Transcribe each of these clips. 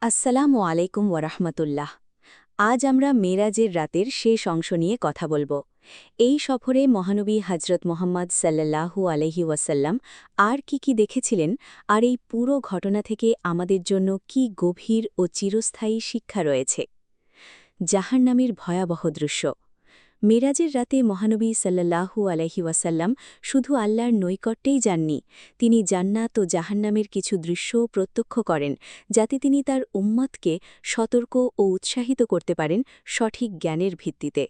আসসালামু আলাইকুম ওয়ারাহমাতুল্লাহ। আজ আমরা মেরাজের রাতের শেষ অংশ নিয়ে কথা বলবো। এই সফরে মহানবী হজরত মোহাম্মদ সাল্লাল্লাহু আলাইহি ওয়াসাল্লাম আর কি দেখেছিলেন, আর এই পুরো ঘটনা থেকে আমাদের জন্য কি গভীর ও চিরস্থায়ী শিক্ষা রয়েছে। জাহান্নামের ভয়াবহ দৃশ্য। মেরাজের রাতে মহানবী সাল্লাল্লাহু আলাইহি ওয়াসাল্লাম শুধু আল্লাহর নৈকট্যেই যাননি, তিনি জান্নাত ও জাহান্নামের কিছু দৃশ্যও প্রত্যক্ষ করেন, যাতে তিনি তার উম্মতকে সতর্ক ও উৎসাহিত করতে পারেন সঠিক জ্ঞানের ভিত্তিতে।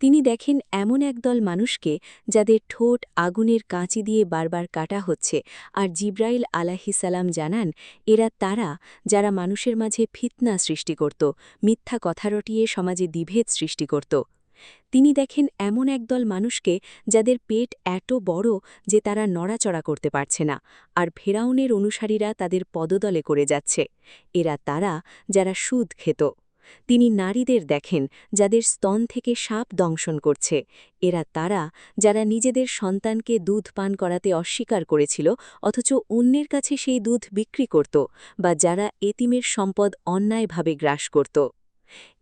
তিনি দেখেন এমন একদল মানুষকে যাদের ঠোঁট আগুনের কাঁচি দিয়ে বারবার কাটা হচ্ছে, আর জিব্রাইল আলাইহিসসালাম জানান এরা তারা যারা মানুষের মাঝে ফিতনা সৃষ্টি করত, মিথ্যা কথা রটিয়ে সমাজে বিভেদ সৃষ্টি করত। তিনি দেখেন এমন একদল মানুষকে যাদের পেট এত বড় যে তারা নড়াচড়া করতে পারছে না, আর ফেরাউনের অনুসারীরা তাদের পদদলে করে যাচ্ছে। এরা তারা যারা সুদ খেত। তিনি নারীদের দেখেন যাদের স্তন থেকে সাপ দংশন করছে। এরা তারা যারা নিজেদের সন্তানকে দুধ পান করাতে অস্বীকার করেছিল, অথচ অন্যের কাছে সেই দুধ বিক্রি করত, বা যারা এতিমের সম্পদ অন্যায়ভাবে গ্রাস করত।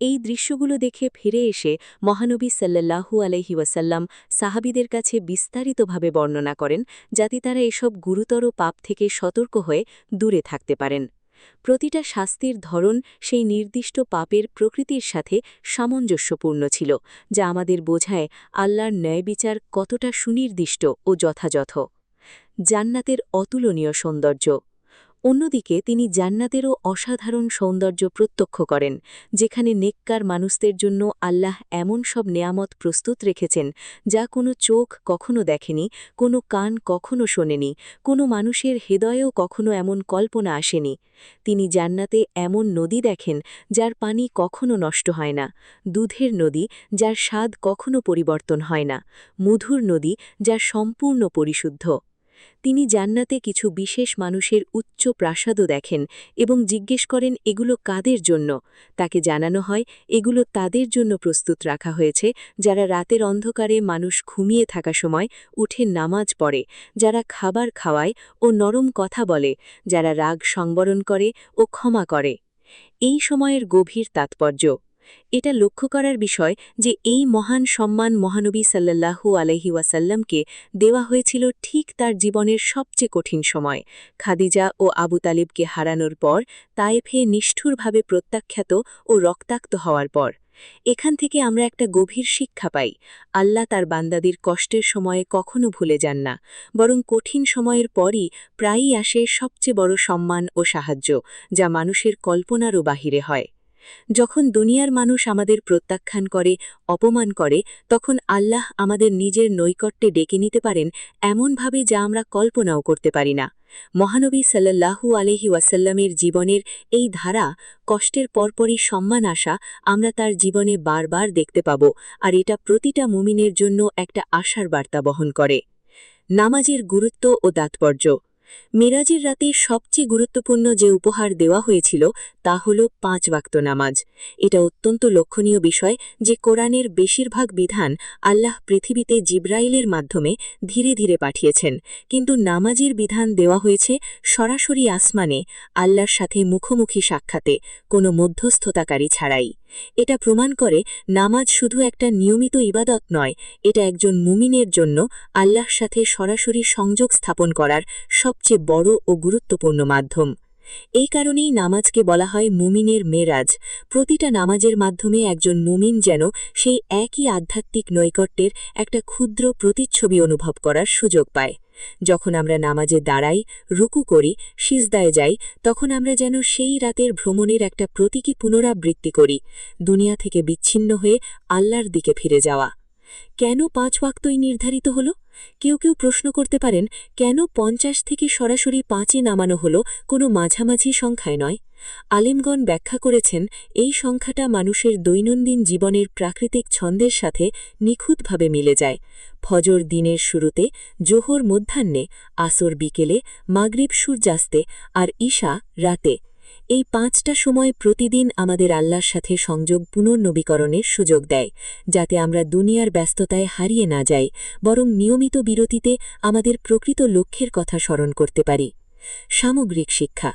এই দৃশ্যগুলো দেখে ফিরে এসে মহানবী সাল্লাল্লাহু আলাইহি ওয়াসাল্লাম সাহাবীদের কাছে বিস্তারিতভাবে বর্ণনা করেন, যাতে তারা এসব গুরুতর পাপ থেকে সতর্ক হয়ে দূরে থাকতে পারেন। প্রতিটা শাস্তির ধরন সেই নির্দিষ্ট পাপের প্রকৃতির সাথে সামঞ্জস্যপূর্ণ ছিল, যা আমাদের বোঝায় আল্লাহর ন্যায়বিচার কতটা সুনির্দিষ্ট ও যথাযথ। জান্নাতের অতুলনীয় সৌন্দর্য। অন্যদিকে তিনি জান্নাতেরও অসাধারণ সৌন্দর্য প্রত্যক্ষ করেন, যেখানে নেককার মানুষদের জন্য আল্লাহ এমন সব নেয়ামত প্রস্তুত রেখেছেন যা কোনো চোখ কখনো দেখেনি, কোনো কান কখনো শোনেনি, কোনো মানুষের হৃদয়েও কখনো এমন কল্পনা আসেনি। তিনি জান্নাতে এমন নদী দেখেন যার পানি কখনো নষ্ট হয় না, দুধের নদী যার স্বাদ কখনো পরিবর্তন হয় না, মধুর নদী যা সম্পূর্ণ পরিশুদ্ধ। তিনি জান্নাতে কিছু বিশেষ মানুষের উচ্চ প্রাসাদও দেখেন এবং জিজ্ঞেস করেন এগুলো কাদের জন্য। তাকে জানানো হয় এগুলো তাদের জন্য প্রস্তুত রাখা হয়েছে যারা রাতের অন্ধকারে মানুষ ঘুমিয়ে থাকা সময় উঠে নামাজ পড়ে, যারা খাবার খাওয়ায় ও নরম কথা বলে, যারা রাগ সংবরণ করে ও ক্ষমা করে। এই সময়ের গভীর তাৎপর্য। এটা লক্ষ্য করার বিষয় যে এই মহান সম্মান মহানবী সাল্লাল্লাহু আলাইহি ওয়াসাল্লামকে দেওয়া হয়েছিল ঠিক তার জীবনের সবচেয়ে কঠিন সময়, খাদিজা ও আবু তালিবকে হারানোর পর, তায়েফে নিষ্ঠুরভাবে প্রত্যাখ্যাত ও রক্তাক্ত হওয়ার পর। এখান থেকে আমরা একটা গভীর শিক্ষা পাই। আল্লাহ তার বান্দাদের কষ্টের সময়ে কখনো ভুলে যান না, বরং কঠিন সময়ের পরই প্রায়ই আসে সবচেয়ে বড় সম্মান ও সাহায্য, যা মানুষের কল্পনারও বাহিরে হয়। যখন দুনিয়ার মানুষ আমাদের প্রত্যাখ্যান করে, অপমান করে, তখন আল্লাহ আমাদের নিজের নৈকট্যে ডেকে নিতে পারেন এমনভাবে যা আমরা কল্পনাও করতে পারি না। মহানবী সাল্লাল্লাহু আলাইহি ওয়াসাল্লামের জীবনের এই ধারা, কষ্টের পরপরই সম্মান আসা, আমরা তার জীবনে বারবার দেখতে পাব, আর এটা প্রতিটা মুমিনের জন্য একটা আশার বার্তা বহন করে। নামাজের গুরুত্ব ও তাৎপর্য। মেরাজের রাতে সবচেয়ে গুরুত্বপূর্ণ যে উপহার দেওয়া হয়েছিল তা হল 5 ওয়াক্ত নামাজ। এটা অত্যন্ত লক্ষণীয় বিষয় যে কোরআনের বেশিরভাগ বিধান আল্লাহ পৃথিবীতে জিব্রাইলের মাধ্যমে ধীরে ধীরে পাঠিয়েছেন, কিন্তু নামাজের বিধান দেওয়া হয়েছে সরাসরি আসমানে, আল্লাহর সাথে মুখোমুখি সাক্ষাতে, কোনো মধ্যস্থতাকারী ছাড়াই। এটা প্রমাণ করে নামাজ শুধু একটা নিয়মিত ইবাদত নয়, এটা একজন মুমিনের জন্য আল্লাহর সাথে সরাসরি সংযোগ স্থাপন করার সবচেয়ে বড় ও গুরুত্বপূর্ণ মাধ্যম। এই কারণেই নামাজকে বলা হয় মুমিনের মেরাজ। প্রতিটা নামাজের মাধ্যমে একজন মুমিন যেন সেই একই আধ্যাত্মিক নৈকট্যের একটা ক্ষুদ্র প্রতিচ্ছবি অনুভব করার সুযোগ পায়। যখন আমরা নামাজে দাঁড়াই, রুকু করি, সিজদায় যাই, তখন আমরা যেন সেই রাতের ভ্রমণের একটা প্রতীকী পুনরাবৃত্তি করি, দুনিয়া থেকে বিচ্ছিন্ন হয়ে আল্লাহর দিকে ফিরে যাওয়া। কেন 5 ওয়াক্তই নির্ধারিত হল? কেউ প্রশ্ন করতে পারেন, কেন 50 থেকে সরাসরি 5-এ নামানো হল, কোনো মাঝামাঝি সংখ্যায় নয়? আলেমগণ ব্যাখ্যা করেছেন এই সংখ্যাটা মানুষের দৈনন্দিন জীবনের প্রাকৃতিক ছন্দের সাথে নিখুঁতভাবে মিলে যায়। ফজর দিনের শুরুতে, জোহর মধ্যাহ্নে, আসর বিকেলে, মাগরিব সূর্যাস্তে, আর ঈশা রাতে। এই 5টা সময় প্রতিদিন আমাদের আল্লাহর সাথে সংযোগ পুনর্নবীকরণের সুযোগ দেয়, যাতে আমরা দুনিয়ার ব্যস্ততায় হারিয়ে না যাই, বরং নিয়মিত বিরতিতে আমাদের প্রকৃত লক্ষ্যের কথা স্মরণ করতে পারি। সামগ্রিক শিক্ষা।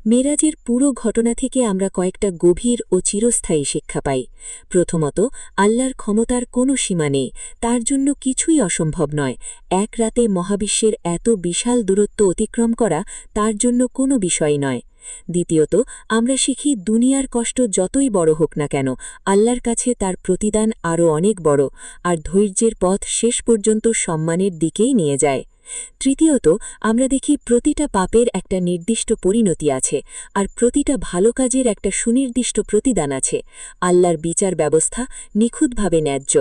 মেরাজের পুরো ঘটনা থেকে আমরা কয়েকটা গভীর ও চিরস্থায়ী শিক্ষা পাই। প্রথমত, আল্লাহর ক্ষমতার কোনো সীমা নেই, তার জন্য কিছুই অসম্ভব নয়। এক রাতে মহাবিশ্বের এত বিশাল দূরত্ব অতিক্রম করা তার জন্য কোনো বিষয় নয়। দ্বিতীয়ত, আমরা শিখি দুনিয়ার কষ্ট যতই বড় হোক না কেন, আল্লাহর কাছে তার প্রতিদান আরও অনেক বড়, আর ধৈর্যের পথ শেষ পর্যন্ত সম্মানের দিকেই নিয়ে যায়। তৃতীয়ত, আমরা দেখি প্রতিটা পাপের একটা নির্দিষ্ট পরিণতি আছে, আর প্রতিটা ভালো কাজের একটা সুনির্দিষ্ট প্রতিদান আছে। আল্লাহর বিচার ব্যবস্থা নিখুঁতভাবে ন্যায্য।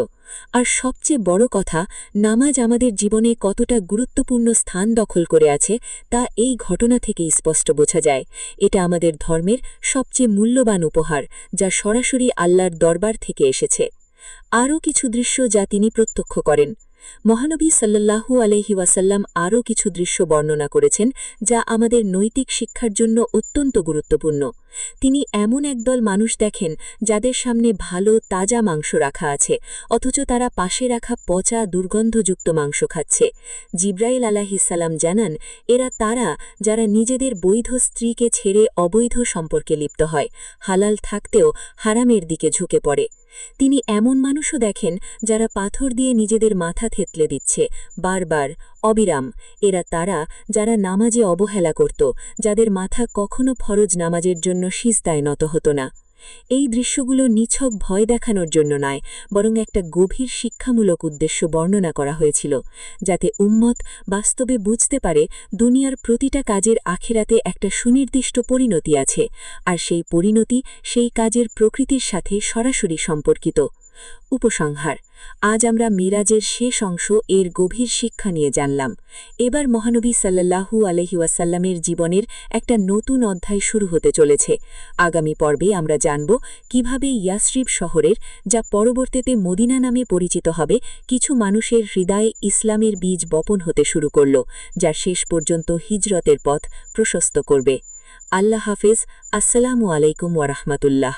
আর সবচেয়ে বড় কথা, নামাজ আমাদের জীবনে কতটা গুরুত্বপূর্ণ স্থান দখল করে আছে তা এই ঘটনা থেকেই স্পষ্ট বোঝা যায়। এটা আমাদের ধর্মের সবচেয়ে মূল্যবান উপহার, যা সরাসরি আল্লাহর দরবার থেকে এসেছে। আরও কিছু দৃশ্য যা তিনি প্রত্যক্ষ করেন। মহানবী সাল্লাল্লাহু আলাইহি ওয়াসাল্লাম আরও কিছু দৃশ্য বর্ণনা করেছেন যা আমাদের নৈতিক শিক্ষার জন্য অত্যন্ত গুরুত্বপূর্ণ। তিনি এমন একদল মানুষ দেখেন যাদের সামনে ভালো তাজা মাংস রাখা আছে, অথচ তারা পাশে রাখা পচা দুর্গন্ধযুক্ত মাংস খাচ্ছে। জিব্রাইল আলাইহিসসালাম জানান, এরা তারা যারা নিজেদের বৈধ স্ত্রীকে ছেড়ে অবৈধ সম্পর্কে লিপ্ত হয়, হালাল থাকতেও হারামের দিকে ঝুঁকে পড়ে। তিনি এমন মানুষও দেখেন যারা পাথর দিয়ে নিজেদের মাথা থেতলে দিচ্ছে, বারবার, অবিরাম। এরা তারা যারা নামাজে অবহেলা করত, যাদের মাথা কখনো ফরজ নামাজের জন্য সিজদায় নত হতো না। এই দৃশ্যগুলো নিছক ভয় দেখানোর জন্য নয়, বরং একটা গভীর শিক্ষামূলক উদ্দেশ্য বর্ণনা করা হয়েছিল, যাতে উম্মত বাস্তবে বুঝতে পারে দুনিয়ার প্রতিটা কাজের আখিরাতে একটা সুনির্দিষ্ট পরিণতি আছে, আর সেই পরিণতি সেই কাজের প্রকৃতির সাথে সরাসরি সম্পর্কিত। উপসংহার: আজ আমরা মিরাজের শেষ অংশ এর গভীর শিক্ষা নিয়ে জানলাম। এবার মহানবী সাল্লাল্লাহু আলাইহি ওয়াসাল্লামের জীবনের একটা নতুন অধ্যায় শুরু হতে চলেছে। আগামী পর্বে আমরা জানব কিভাবে ইয়াসরিব শহরের, যা পরবর্তীতে মদিনা নামে পরিচিত হবে, কিছু মানুষের হৃদয়ে ইসলামের বীজ বপন হতে শুরু করল, যা শেষ পর্যন্ত হিজরতের পথ প্রশস্ত করবে। আল্লাহ হাফেজ। আসসালামু আলাইকুম ওয়া রাহমাতুল্লাহ।